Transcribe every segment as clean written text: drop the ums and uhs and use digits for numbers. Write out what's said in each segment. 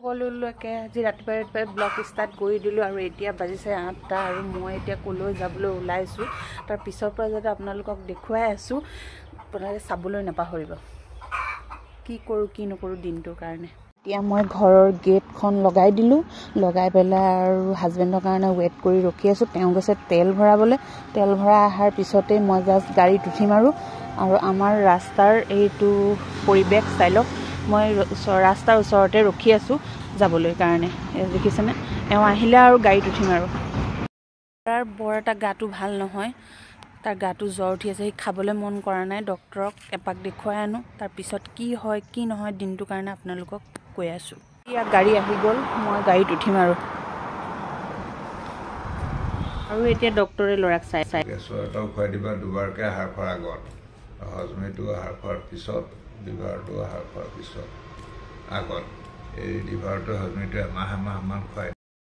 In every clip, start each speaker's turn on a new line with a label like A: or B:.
A: সকলোলৈকে আজি ৰাতিপুৱাই ব্লগ ষ্টাৰ্ট কৰি দিলোঁ আৰু এতিয়া বাজিছে 8টা আৰু মই এতিয়া ক'লৈ যাবলৈ ওলাইছোঁ তাৰ পিছৰ পৰা যাতে আপোনালোকক দেখুৱাই আছোঁ আপোনালোকে চাবলৈ নাপাহৰিব কি কৰোঁ কি নকৰোঁ দিনটোৰ কাৰণে এতিয়া মই ঘৰৰ গেটখন লগাই দিলোঁ লগাই পেলাই আৰু হাজবেণ্ডৰ কাৰণে ৱেইট কৰি ৰখি আছোঁ তেওঁ গৈছে তেল ভৰাবলৈ তেল ভৰাই অহাৰ পিছতেই মই জাষ্ট গাড়ীত উঠিম আৰু আমাৰ ৰাস্তাৰ এইটো পৰিৱেশ ষ্টাইলত মই ৰাস্তাৰ ওচৰতে ৰখি আছোঁ যাবলৈ কাৰণে দেখিছেনে এওঁ আহিলে আৰু গাড়ীত উঠিম আৰু তাৰ বৰ এটা গাটো ভাল নহয় তাৰ গাটো জ্বৰ উঠি আছে সি খাবলৈ মন কৰা নাই ডক্তৰক এপাক দেখুৱাই আনো তাৰপিছত কি হয় কি নহয় দিনটোৰ কাৰণে আপোনালোকক কৈ আছোঁ ইয়াত গাড়ী আহি গ'ল মই গাড়ীত উঠিম আৰু এতিয়া ডক্তৰে ল'ৰাক চাই
B: গেছৰ এটাও খুৱাই দিবা দুবাৰকৈ আহাৰ খোৱাৰ আগত হজমিটো আহাৰ খোৱাৰ পিছত লিভাৰটো আহাৰ খোৱাৰ পিছত আগত এই লিভাৰটো হজমিটো এমাহমান খুৱাই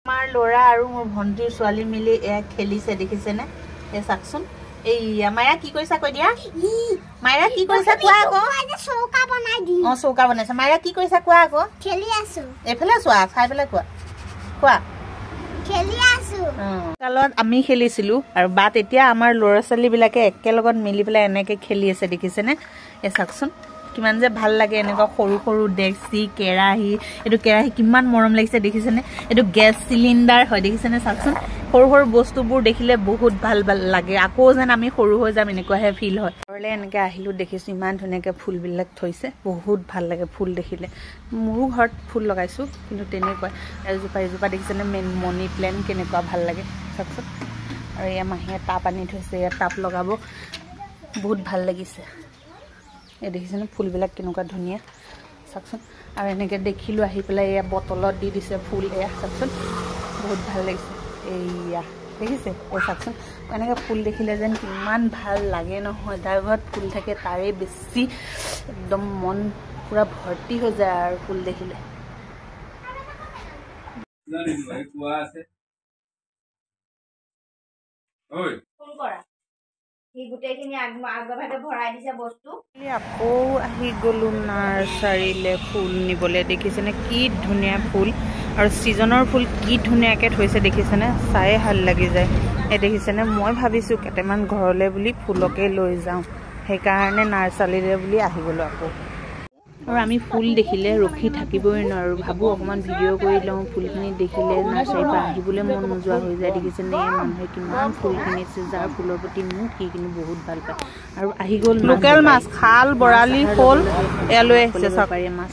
A: আমাৰ ল'ৰা আৰু মোৰ ভণ্টিৰ ছোৱালী মিলি এয়া খেলিছে দেখিছেনে এই চাকচোন এই মায়া কি কৰিছা কৈ দিয়া মায়া কি কৰিছা কোৱা আকৌ চৌকা বনাই দি চৌকা বনাইছে মায়া কি কৰিছা কোৱা আকৌ খেলি আছো এফালে চোৱা চাই পেলাই কোৱা কোৱা খেলি আছো কালত আমি খেলিছিলোঁ আৰু বাট এতিয়া আমাৰ ল'ৰা ছোৱালীবিলাকে একেলগত মিলি পেলাই এনেকৈ খেলি আছে দেখিছেনে এই চাকচোন কিমান যে ভাল লাগে এনেকুৱা সৰু সৰু ডেক্সি কেৰাহী এইটো কেৰাহী কিমান মৰম লাগিছে দেখিছেনে এইটো গেছ চিলিণ্ডাৰ হয় দেখিছেনে চাকচোন সৰু সৰু বস্তুবোৰ দেখিলে বহুত ভাল লাগে আকৌ যেন আমি সৰু হৈ যাম এনেকুৱাহে ফিল হয় ঘৰলৈ এনেকৈ আহিলোঁ দেখিছোঁ ইমান ধুনীয়াকৈ ফুলবিলাক থৈছে বহুত ভাল লাগে ফুল দেখিলে মোৰো ঘৰত ফুল লগাইছোঁ কিন্তু তেনেকুৱা এজোপা দেখিছেনে মনি প্লেণ্ট কেনেকুৱা ভাল লাগে চাকচোন আৰু এয়া মাহীয়ে টাব আনি থৈছে এয়া টাব লগাব বহুত ভাল লাগিছে এই দেখিছেনে ফুলবিলাক কেনেকুৱা ধুনীয়া চাওকচোন আৰু এনেকৈ দেখিলোঁ আহি পেলাই এয়া বটলত দি দিছে ফুল এয়া চাওকচোন বহুত ভাল লাগিছে এইয়া দেখিছে এই চাওকচোন এনেকৈ ফুল দেখিলে যেন কিমান ভাল লাগে নহয় যাৰ ঘৰত ফুল থাকে তাৰে বেছি একদম মন পূৰা ভৰ্তি হৈ যায় আৰু ফুল দেখিলে আকৌ আহি গ'লো নাৰ্চাৰীলৈ ফুল নিবলৈ দেখিছেনে কি ধুনীয়া ফুল আৰু ছিজনৰ ফুল কি ধুনীয়াকৈ থৈছে দেখিছেনে চায়ে ভাল লাগি যায় এই দেখিছেনে মই ভাবিছোঁ কেইটামান ঘৰলৈ বুলি ফুলকে লৈ যাওঁ সেইকাৰণে নাৰ্চাৰীলৈ বুলি আহি গ'লোঁ আকৌ আৰু আমি ফুল দেখিলে ৰখি থাকিবই নোৱাৰোঁ ভাবোঁ অকণমান ভিডিঅ' কৰি লওঁ ফুলখিনি দেখিলে নাৰ্চাৰীৰ পৰা আহিবলৈ মন নোযোৱা হৈ যায় দেখিছেনে মানুহে কিমান ফুল কিনিছে যাৰ ফুলৰ প্ৰতি মোক সি কিন্তু বহুত ভাল পায় আৰু আহি গ'ল লোকেল মাছ খাল বৰালি শ'ল এয়া লৈ আহিছে চৰকাৰী মাছ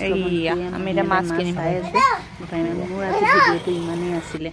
A: আমি এতিয়া মাছ কিনি পাই আছোঁ মোৰ আজি ভিডিঅ'টো ইমানেই আছিলে